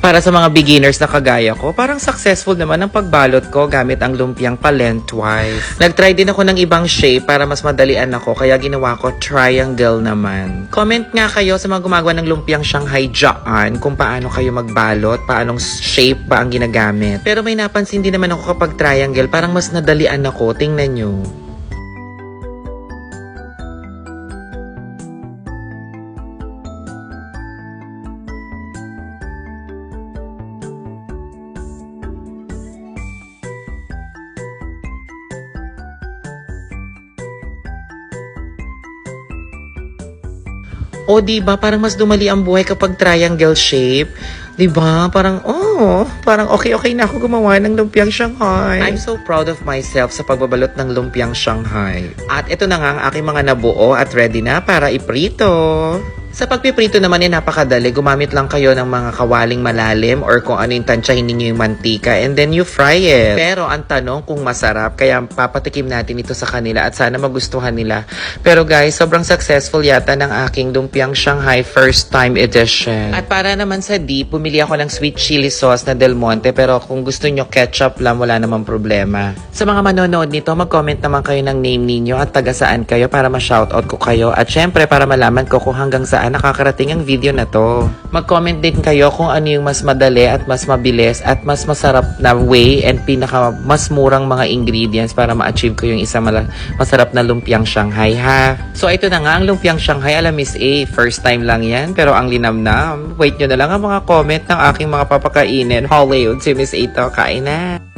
Para sa mga beginners na kagaya ko, parang successful naman ang pagbalot ko gamit ang lumpiang pa-lengthwise. Nag-try din ako ng ibang shape para mas madalian ako, kaya ginawa ko triangle naman. Comment nga kayo sa mga gumagawa ng lumpiang Shanghai dyan kung paano kayo magbalot, paanong shape ba ang ginagamit. Pero may napansin din naman ako kapag triangle, parang mas nadalian ako. Tingnan nyo. O, diba? Parang mas dumali ang buhay kapag triangle shape. Diba? Parang okay na ako gumawa ng lumpiang Shanghai. I'm so proud of myself sa pagbabalot ng lumpiang Shanghai. At ito na nga ang aking mga nabuo at ready na para iprito. Sa pagpiprito naman napakadali. Gumamit lang kayo ng mga kawaling malalim or kung ano yung tansyahin ninyo yung mantika and then you fry it. Pero ang tanong kung masarap, kaya papatikim natin ito sa kanila at sana magustuhan nila. Pero guys, sobrang successful yata ng aking lumpiang Shanghai first time edition. At para naman sa dip, pumili ako ng sweet chili sauce na Del Monte, pero kung gusto nyo ketchup lang, wala namang problema. Sa mga manonood nito, mag-comment naman kayo ng name ninyo at taga saan kayo para ma-shoutout ko kayo. At syempre, para malaman ko kung hanggang saan nakakarating ang video na to. Mag-comment din kayo kung ano yung mas madali at mas mabilis at mas masarap na way and mas murang mga ingredients para ma-achieve ko yung isang masarap na lumpiang Shanghai, ha? So ito na nga ang lumpiang Shanghai. Alam Miss A, first time lang yan pero ang linamnam. Wait nyo na lang ang mga comment ng aking mga papakainin. Hollywood, si Miss A to, kain na!